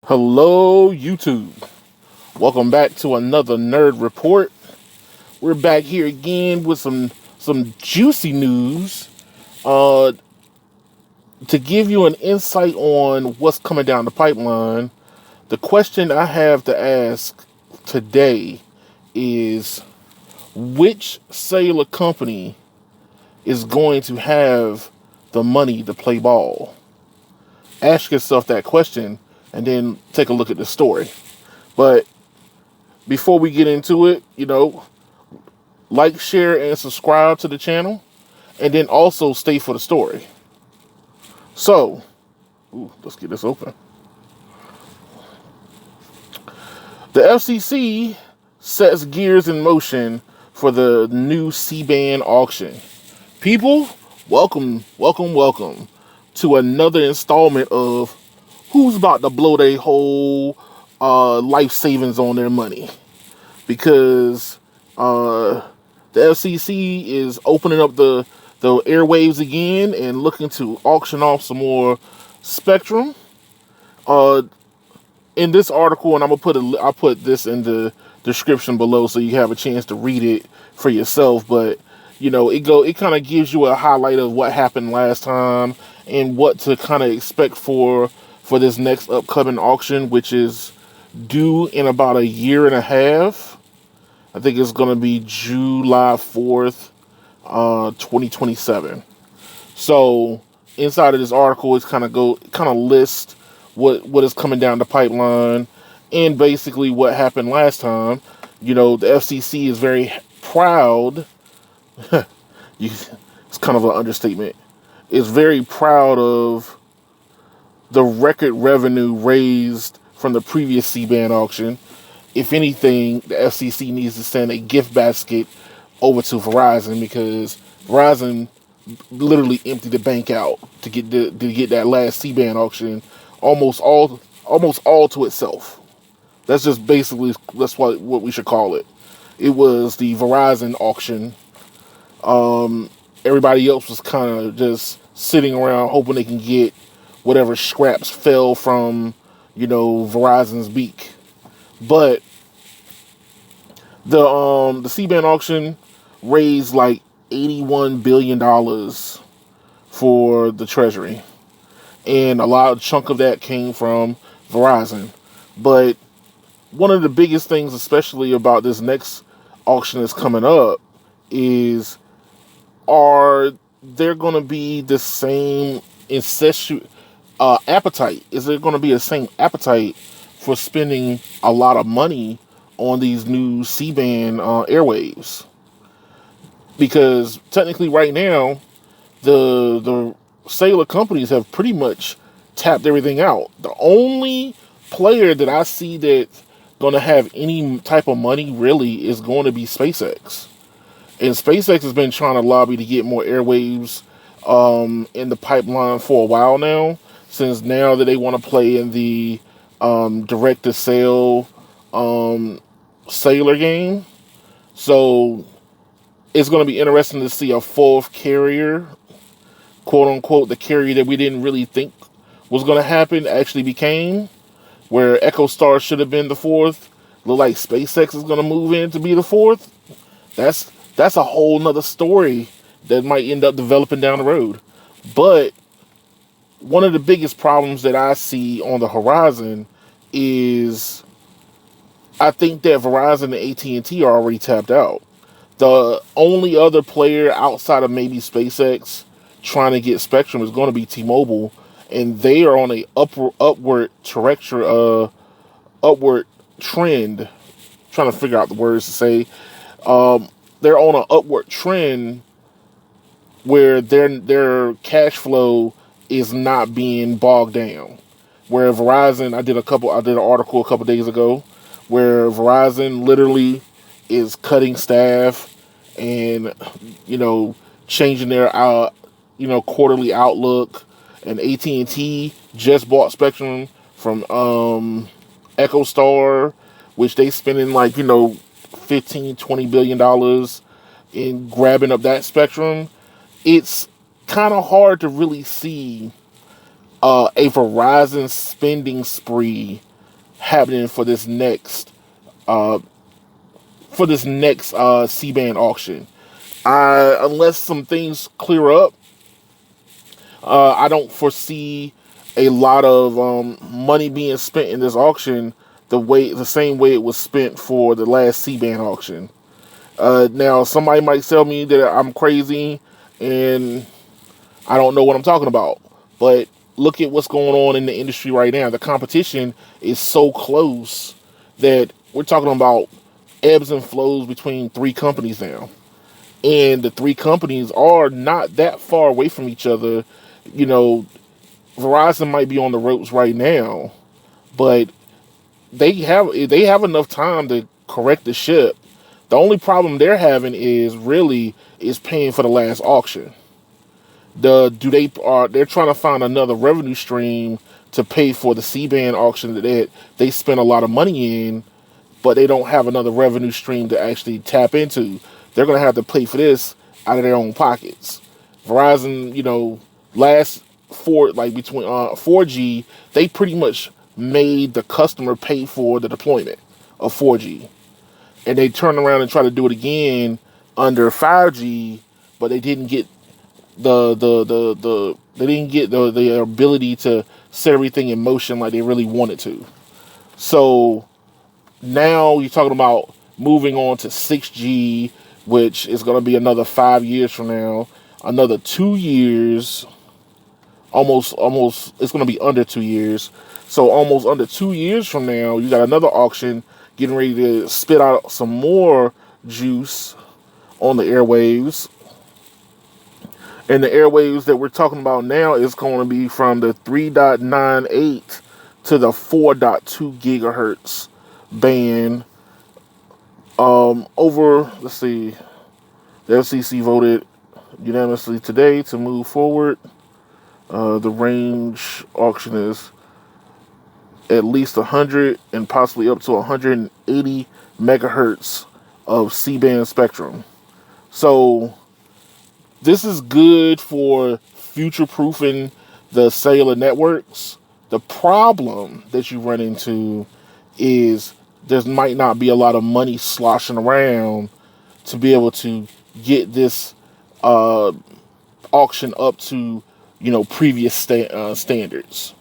Hello, YouTube. Welcome back to another Nerd Report. We're back here again with some juicy news uh, to give you an insight on what's coming down the pipeline. The question I have to ask today is which cellular company is going to have the money to play ball? Ask yourself that question and then take a look at the story. But before we get into it, like, share, and subscribe to the channel, and then also stay for the story. So, let's get this open. The FCC sets gears in motion for the new C-band auction. People, welcome to another installment of who's about to blow their whole life savings on their money. Because the FCC is opening up the airwaves again and looking to auction off some more spectrum. In this article, and I'll put this in the description below so you have a chance to read it for yourself. But it kind of gives you a highlight of what happened last time and what to kind of expect for this next upcoming auction, which is due in about a year and a half. I think it's going to be July 4th, 2027. So inside of this article, it's kind of list what is coming down the pipeline and basically what happened last time. The FCC is very proud. It's kind of an understatement. It's very proud of the record revenue raised from the previous C-band auction. If anything, the FCC needs to send a gift basket over to Verizon because Verizon literally emptied the bank out to get that last C-band auction almost all to itself. That's just basically what we should call it. It was the Verizon auction. Everybody else was kind of just sitting around hoping they can get whatever scraps fell from Verizon's beak. But the C-band auction raised like $81 billion for the Treasury, and a large chunk of that came from Verizon. But one of the biggest things, especially about this next auction that's coming up, is are there going to be the same appetite? Is there going to be the same appetite for spending a lot of money on these new C-band airwaves? Because technically right now, the cellular companies have pretty much tapped everything out. The only player that I see that's going to have any type of money really is going to be SpaceX. And SpaceX has been trying to lobby to get more airwaves in the pipeline for a while now, since now that they want to play in the direct-to-sale cellular game. So it's going to be interesting to see a fourth carrier, quote-unquote, the carrier that we didn't really think was going to happen actually became, where EchoStar should have been the fourth. Look like SpaceX is going to move in to be the fourth. That's a whole nother story that might end up developing down the road. But one of the biggest problems that I see on the horizon is I think that Verizon and AT&T are already tapped out. The only other player outside of maybe SpaceX trying to get spectrum is going to be T-Mobile, and they are on a upward trend. Trying to figure out the words to say. They're on an upward trend where their cash flow is not being bogged down. Where Verizon, I did an article a couple days ago where Verizon literally is cutting staff and changing their quarterly outlook, and AT&T just bought spectrum from EchoStar, which they spending like 15-20 billion dollars in grabbing up that spectrum. It's kind of hard to really see a Verizon spending spree happening uh, for this next C-band auction. Unless some things clear up, I don't foresee a lot of money being spent in this auction the same way it was spent for the last C-band auction. Now, somebody might tell me that I'm crazy and I don't know what I'm talking about, but look at what's going on in the industry right now. The competition is so close that we're talking about ebbs and flows between three companies now. And the three companies are not that far away from each other. You know, Verizon might be on the ropes right now, but they have enough time to correct the ship. The only problem they're having is paying for the last auction. They're trying to find another revenue stream to pay for the C-band auction that they spent a lot of money in, but they don't have another revenue stream to actually tap into. They're going to have to pay for this out of their own pockets. Verizon, last between 4G, they pretty much made the customer pay for the deployment of 4G, and they turn around and try to do it again under 5G, but they didn't get the ability to set everything in motion like they really wanted to. So now you're talking about moving on to 6G, which is going to be another 5 years from now, another 2 years, almost, it's going to be under 2 years. So almost under 2 years from now, you got another auction getting ready to spit out some more juice on the airwaves. And the airwaves that we're talking about now is going to be from the 3.98 to the 4.2 gigahertz band. Let's see, the FCC voted unanimously today to move forward. The range auction is at least 100 and possibly up to 180 megahertz of C-band spectrum. So this is good for future-proofing the cellular networks. The problem that you run into is there might not be a lot of money sloshing around to be able to get this auction up to previous standards.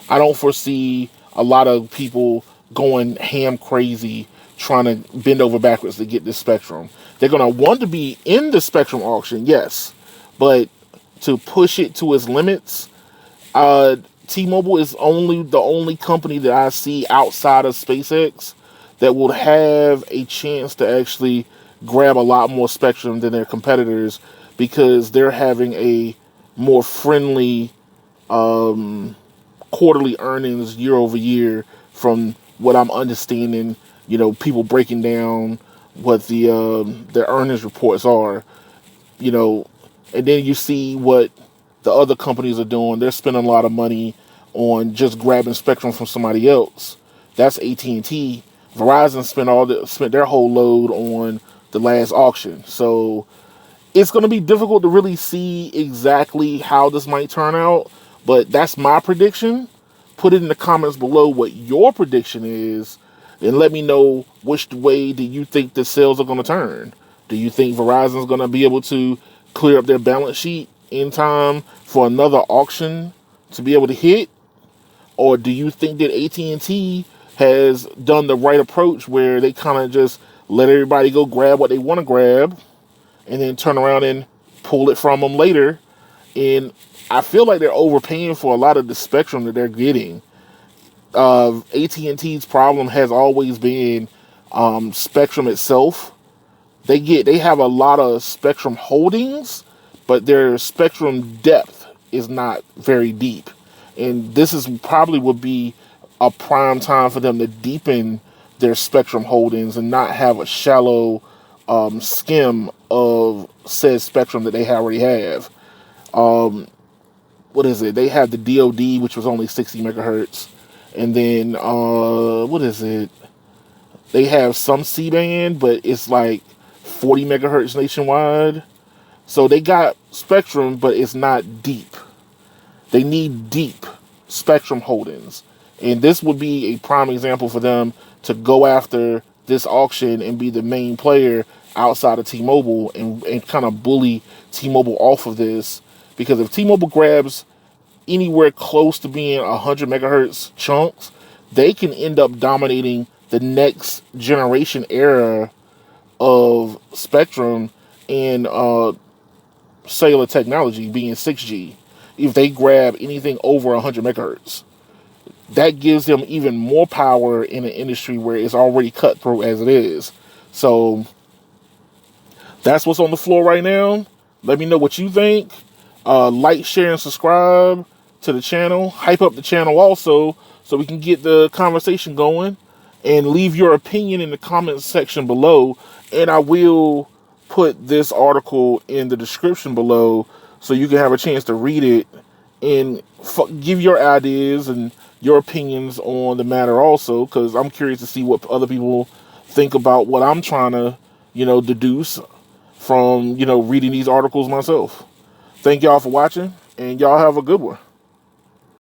I don't foresee a lot of people going ham crazy trying to bend over backwards to get this spectrum. They're going to want to be in the spectrum auction, yes, but to push it to its limits, T-Mobile is the only company that I see outside of SpaceX that will have a chance to actually grab a lot more spectrum than their competitors, because they're having a more friendly quarterly earnings year over year, from what I'm understanding. People breaking down what their earnings reports are, and then you see what the other companies are doing. They're spending a lot of money on just grabbing spectrum from somebody else. That's AT&T. Verizon spent their whole load on the last auction. So it's going to be difficult to really see exactly how this might turn out, but that's my prediction. Put it in the comments below what your prediction is, and let me know which way do you think the sales are going to turn. Do you think Verizon's going to be able to clear up their balance sheet in time for another auction to be able to hit? Or do you think that AT&T has done the right approach, where they kind of just let everybody go grab what they want to grab and then turn around and pull it from them later? And I feel like they're overpaying for a lot of the spectrum that they're getting. AT&T's problem has always been spectrum itself. They have a lot of spectrum holdings, but their spectrum depth is not very deep. And this is probably would be a prime time for them to deepen their spectrum holdings and not have a shallow skim of said spectrum that they already have. What is it? They have the DoD, which was only 60 megahertz. And then, what is it? They have some C-band, but it's like 40 megahertz nationwide. So they got spectrum, but it's not deep. They need deep spectrum holdings. And this would be a prime example for them to go after this auction and be the main player outside of T-Mobile and kind of bully T-Mobile off of this. Because if T-Mobile grabs anywhere close to being 100 megahertz chunks, they can end up dominating the next generation era of spectrum and cellular technology, being 6G. If they grab anything over 100 megahertz, that gives them even more power in an industry where it's already cutthroat as it is. So that's what's on the floor right now. Let me know what you think. Like, share, and subscribe to the channel. Hype up the channel also so we can get the conversation going. And leave your opinion in the comments section below. And I will put this article in the description below so you can have a chance to read it and give your ideas and your opinions on the matter also, because I'm curious to see what other people think about what I'm trying to, deduce from, reading these articles myself. Thank y'all for watching, and y'all have a good one.